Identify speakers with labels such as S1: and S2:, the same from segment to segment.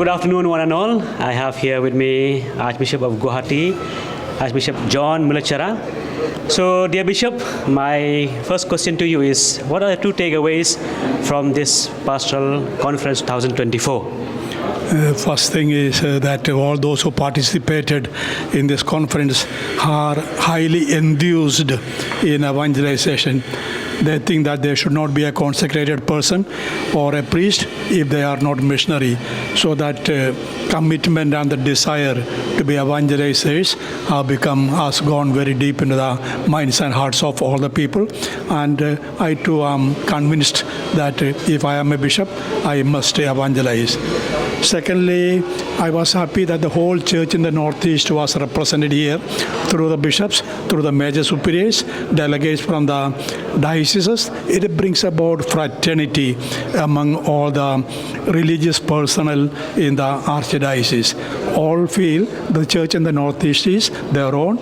S1: Good afternoon, one and all. I have here with me Archbishop of Guwahati, Archbishop John Mulachara. So, dear Bishop, my first question to you is, what are the two takeaways from this Pastoral Conference 2024?
S2: First thing is that all those who participated in this conference are highly enthused in evangelization. They think that there should not be a consecrated person or a priest if they are not missionary. So that commitment and the desire to be evangelizers has gone very deep into the minds and hearts of all the people. And I too am convinced that if I am a bishop, I must evangelize. Secondly, I was happy that the whole church in the Northeast was represented here through the bishops, through the major superiors, delegates from the dioceses. It brings about fraternity among all the religious personnel in the archdiocese. All feel the church in the Northeast is their own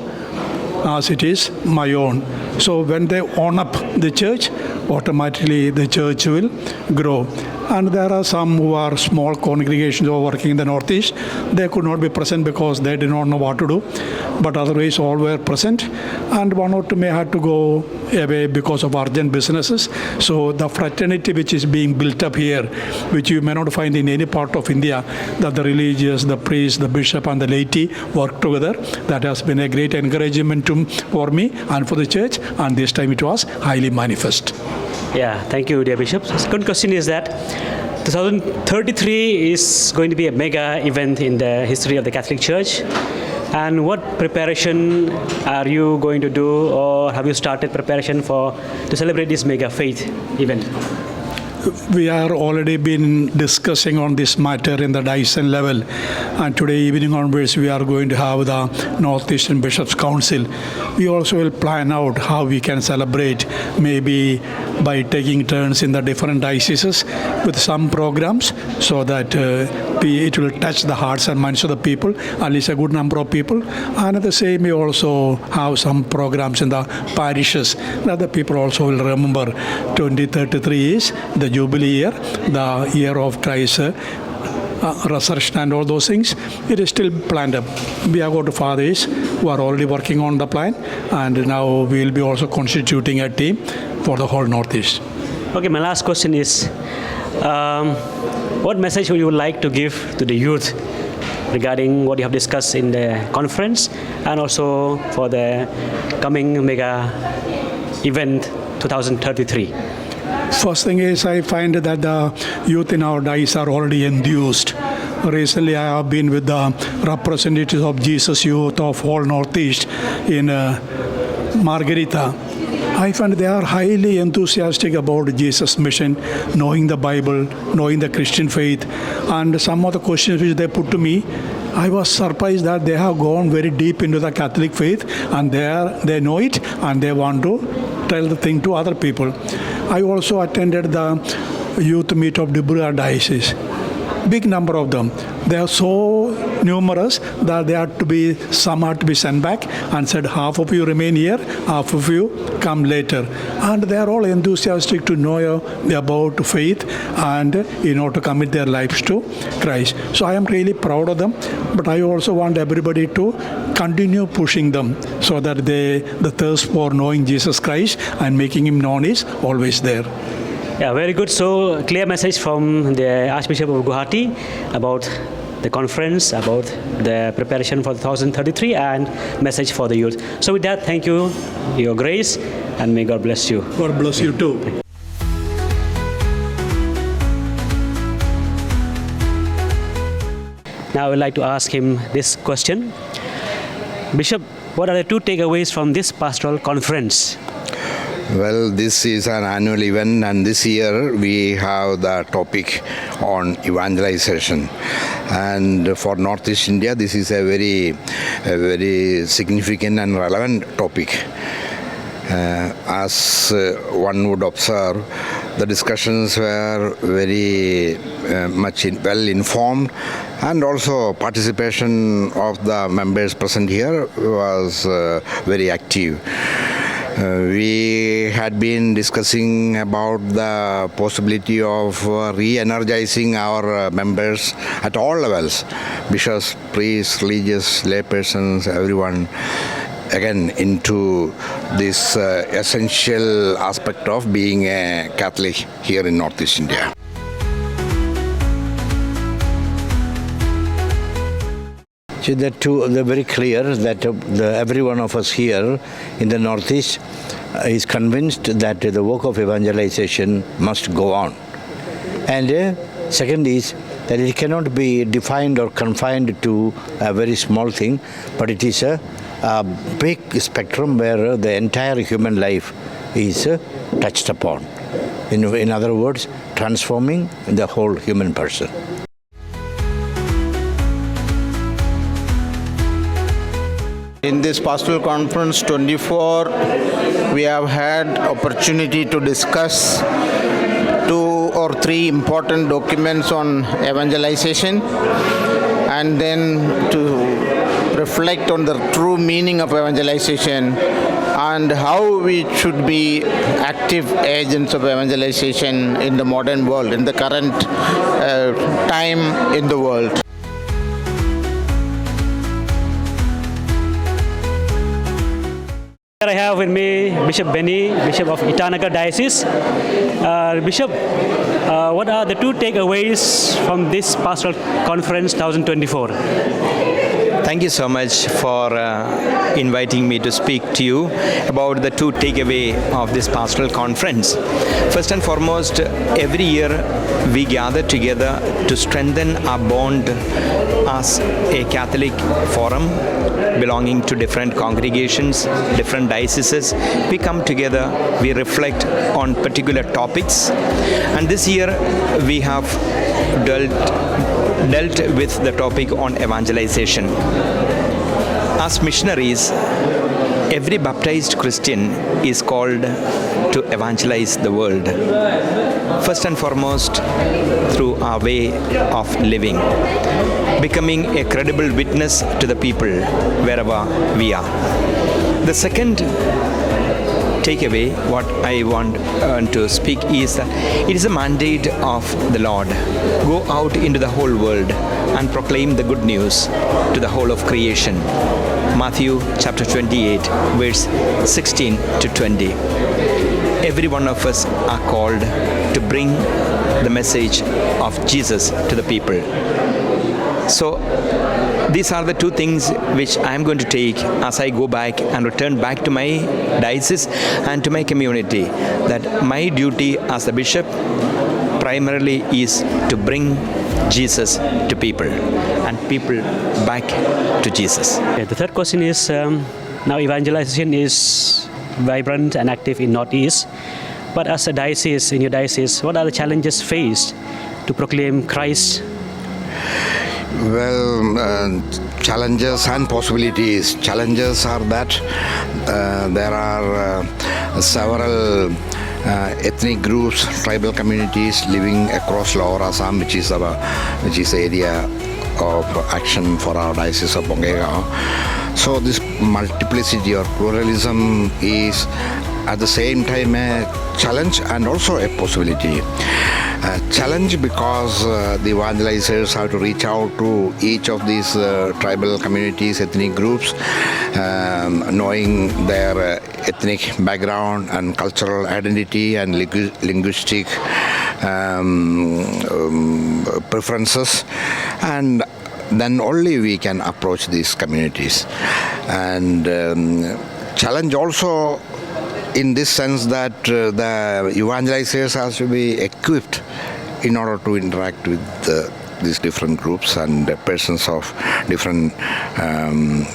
S2: as it is my own. So when they own up the church, automatically the church will grow. And there are some who are small congregations who are working in the Northeast. They could not be present because they did not know what to do. But otherwise all were present. And one or two may have to go away because of urgent businesses. So the fraternity which is being built up here, which you may not find in any part of India, that the religious, the priest, the bishop and the laity work together, that has been a great encouragement for me and for the church. And this time it was highly manifest.
S1: Yeah, thank you, dear Bishop. The second question is that 2033 is going to be a mega event in the history of the Catholic Church. And what preparation are you going to do, or have you started preparation to celebrate this mega faith event?
S2: We are already been discussing on this matter in the diocesan level, and today evening onwards we are going to have the Northeastern Bishops' Council. We also will plan out how we can celebrate, maybe by taking turns in the different dioceses with some programs, so that it will touch the hearts and minds of the people, at least a good number of people. And at the same, we also have some programs in the parishes that the people also will remember. 2033 is the Jubilee year, the year of Christ's resurrection and all those things. It is still planned up. We have got fathers who are already working on the plan, and now we will be also constituting a team for the whole Northeast.
S1: Okay, my last question is, what message would you like to give to the youth regarding what you have discussed in the conference and also for the coming mega event 2033?
S2: First thing is, I find that the youth in our diocese are already enthused. Recently, I have been with the representatives of Jesus Youth of whole Northeast in Margarita. I find they are highly enthusiastic about Jesus' mission, knowing the Bible, knowing the Christian faith, and some of the questions which they put to me, I was surprised that they have gone very deep into the Catholic faith, and they know it, and they want to tell the thing to other people. I also attended the youth meet of Dibrugarh Diocese. Big number of them. They are so numerous that some had to be sent back and said, half of you remain here, half of you come later. And they are all enthusiastic to know about faith and to commit their lives to Christ. So I am really proud of them, but I also want everybody to continue pushing them so that the thirst for knowing Jesus Christ and making Him known is always there.
S1: Yeah, very good. So, clear message from the Archbishop of Guwahati about the conference, about the preparation for 2033 and message for the youth. So with that, thank you, Your Grace, and may God bless you.
S2: God bless you too.
S1: Now I would like to ask him this question. Bishop, what are the two takeaways from this pastoral conference?
S3: Well, this is an annual event, and this year we have the topic on evangelization. And for Northeast India, this is a very significant and relevant topic. As one would observe, the discussions were very much well informed, and also participation of the members present here was very active. We had been discussing about the possibility of re-energizing our members at all levels, bishops, priests, religious, laypersons, everyone, again into this essential aspect of being a Catholic here in Northeast India. See, they're very clear that every one of us here in the Northeast is convinced that the work of evangelization must go on. And second is that it cannot be defined or confined to a very small thing, but it is a big spectrum where the entire human life is touched upon. In other words, transforming the whole human person.
S4: In this Pastoral Conference 24, we have had opportunity to discuss 2 or 3 important documents on evangelization, and then to reflect on the true meaning of evangelization and how we should be active agents of evangelization in the modern world, in the current time in the world.
S1: Here I have with me Bishop Benny, Bishop of Itanagar Diocese. Bishop, what are the 2 takeaways from this Pastoral Conference 2024?
S5: Thank you so much for inviting me to speak to you about the 2 takeaway of this pastoral conference. First and foremost, every year we gather together to strengthen our bond as a Catholic forum belonging to different congregations, different dioceses. We come together, we reflect on particular topics, and this year we have dealt with the topic on evangelization. As missionaries, every baptized Christian is called to evangelize the world. First and foremost, through our way of living, becoming a credible witness to the people wherever we are. The second takeaway, what I want to speak is that it is a mandate of the Lord. Go out into the whole world and proclaim the good news to the whole of creation. Matthew chapter 28, verse 16 to 20. Every one of us are called to bring the message of Jesus to the people. So these are the 2 things which I am going to take as I go back and return back to my diocese and to my community, that my duty as a bishop primarily is to bring Jesus to people and people back to Jesus.
S1: Okay, the third question is, now evangelization is vibrant and active in Northeast, but as a diocese, in your diocese, what are the challenges faced to proclaim Christ?
S3: Well, challenges and possibilities. Challenges are that there are several ethnic groups, tribal communities living across Lower Assam, which is the area of action for our Diocese of Bongaigaon. So this multiplicity or pluralism is at the same time a challenge and also a possibility. Challenge because the evangelizers have to reach out to each of these tribal communities, ethnic groups, knowing their ethnic background and cultural identity and linguistic preferences, and then only we can approach these communities. And challenge also in this sense that the evangelizers have to be equipped in order to interact with these different groups and persons of different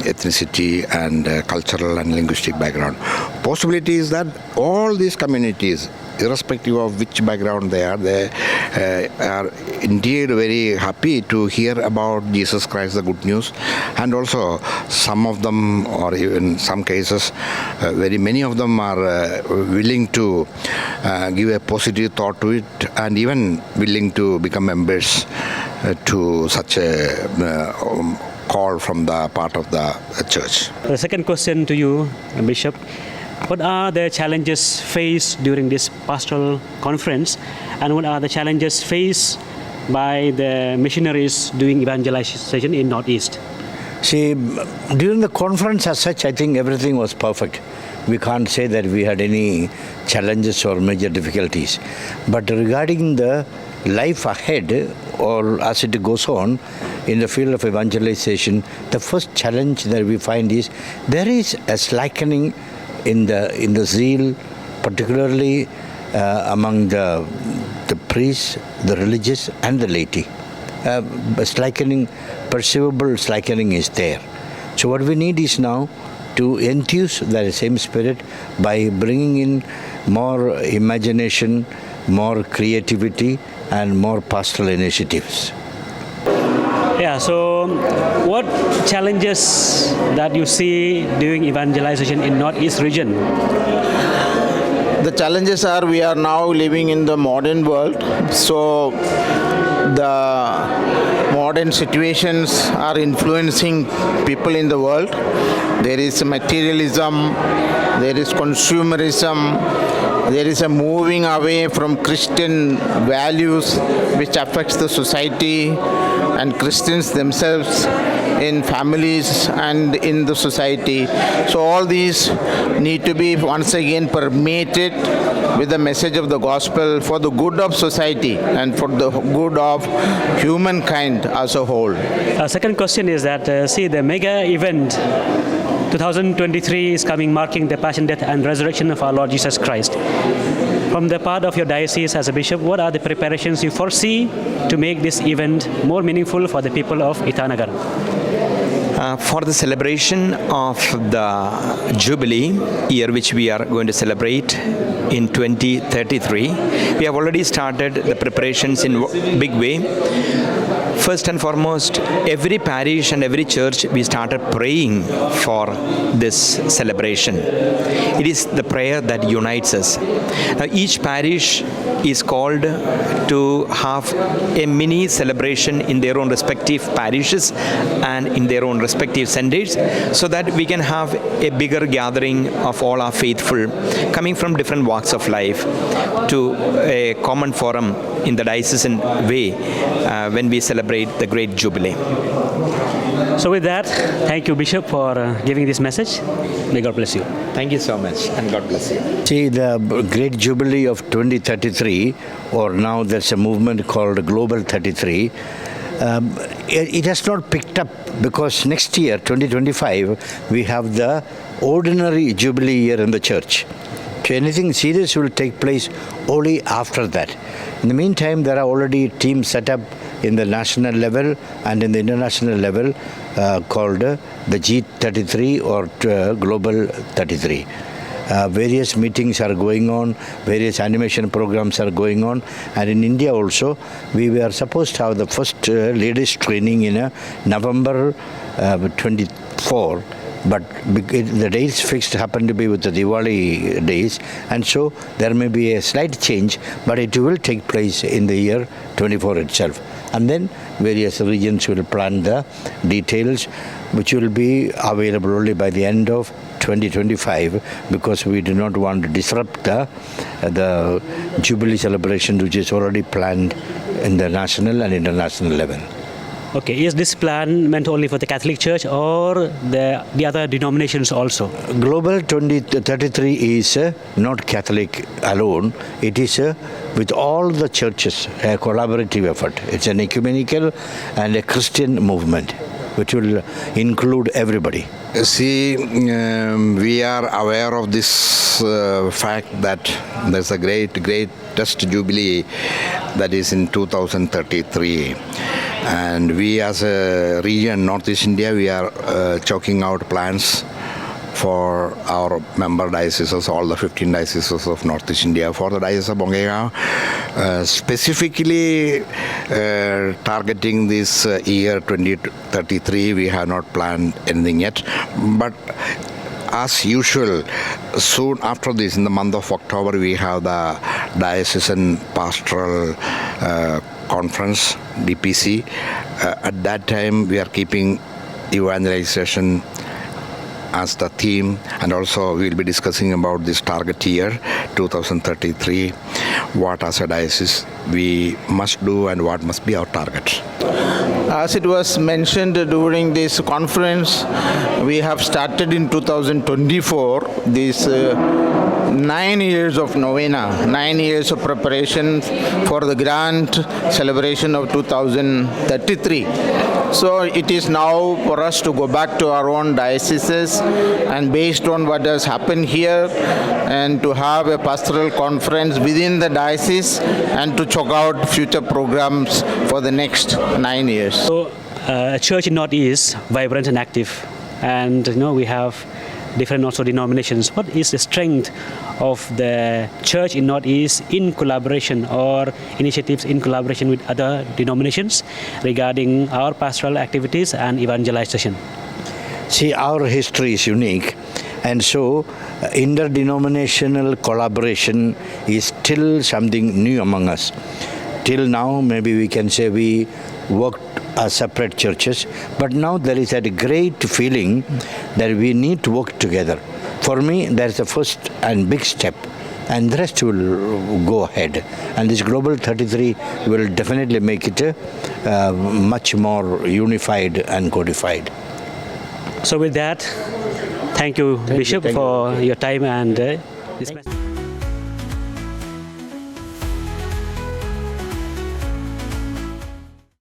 S3: ethnicity and cultural and linguistic background. Possibility is that all these communities, irrespective of which background they are indeed very happy to hear about Jesus Christ, the good news, and also some of them, or even some cases, very many of them are willing to give a positive thought to it and even willing to become members to such a call from the part of the church.
S1: The second question to you, Bishop. What are the challenges faced during this pastoral conference, and what are the challenges faced by the missionaries doing evangelization in Northeast?
S6: See, during the conference as such, I think everything was perfect. We can't say that we had any challenges or major difficulties. But regarding the life ahead, or as it goes on in the field of evangelization, the first challenge that we find is there is a slackening in the zeal, particularly among the priests, the religious, and the laity. Perceivable slackening is there. So what we need is now to enthuse that same spirit by bringing in more imagination, more creativity, and more pastoral initiatives.
S1: Yeah, so what challenges that you see doing evangelization in Northeast region?
S4: The challenges are we are now living in the modern world, so the modern situations are influencing people in the world. There is materialism, there is consumerism, there is a moving away from Christian values which affects the society and Christians themselves in families and in the society. So all these need to be once again permeated with the message of the gospel for the good of society and for the good of humankind as a whole.
S1: Second question is that, see, the mega event 2023 is coming, marking the passion, death, and resurrection of our Lord Jesus Christ. From the part of your diocese as a bishop, what are the preparations you foresee to make this event more meaningful for the people of Itanagar?
S5: For the celebration of the Jubilee year, which we are going to celebrate in 2033, we have already started the preparations in big way. First and foremost, every parish and every church, we started praying for this celebration. It is the prayer that unites us. Now, each parish is called to have a mini celebration in their own respective parishes and in their own respective centers, so that we can have a bigger gathering of all our faithful coming from different walks of life to a common forum in the diocesan way when we celebrate the great Jubilee.
S1: So with that, thank you, Bishop, for giving this message. May God bless you.
S5: Thank you so much, and God bless you.
S6: See, the great Jubilee of 2033, or now there's a movement called Global 33, it has not picked up because next year, 2025, we have the ordinary Jubilee year in the church. So anything serious will take place only after that. In the meantime, there are already teams set up in the national level and in the international level called the G33 or Global 33. Various meetings are going on, various animation programs are going on, and in India also, we were supposed to have the first leaders training in November 24. But the dates fixed happen to be with the Diwali days, and so there may be a slight change, but it will take place in the year 24 itself. And then various regions will plan the details, which will be available only by the end of 2025, because we do not want to disrupt the Jubilee celebration, which is already planned in the national and international level.
S1: Okay, is this plan meant only for the Catholic Church or the other denominations also?
S6: Global 2033 is not Catholic alone. It is with all the churches, a collaborative effort. It's an ecumenical and a Christian movement, which will include everybody.
S3: See, we are aware of this fact that there's a greatest Jubilee that is in 2033. And we as a region, Northeast India, we are chalking out plans for our member dioceses, all the 15 dioceses of Northeast India. For the Diocese of Bongaigaon, specifically targeting this year 2033, we have not planned anything yet. But as usual, soon after this, in the month of October, we have the Diocesan Pastoral Conference, DPC. At that time, we are keeping evangelization as the theme, and also we'll be discussing about this target year 2033, what as a diocese we must do and what must be our target.
S4: As it was mentioned during this conference, we have started in 2024 this 9 years of novena, 9 years of preparation for the grand celebration of 2033. So it is now for us to go back to our own dioceses and based on what has happened here and to have a pastoral conference within the diocese and to chalk out future programs for the next 9 years.
S1: So, church in Northeast, vibrant and active, and we have different also denominations. What is the strength of the church in Northeast in collaboration or initiatives in collaboration with other denominations regarding our pastoral activities and evangelization?
S6: See, our history is unique, and so interdenominational collaboration is still something new among us. Till now, maybe we can say we worked as separate churches, but now there is a great feeling that we need to work together. For me, that's the first and big step, and the rest will go ahead. And this Global 33 will definitely make it much more unified and codified.
S1: So with that, thank you, Bishop, for your time and this message.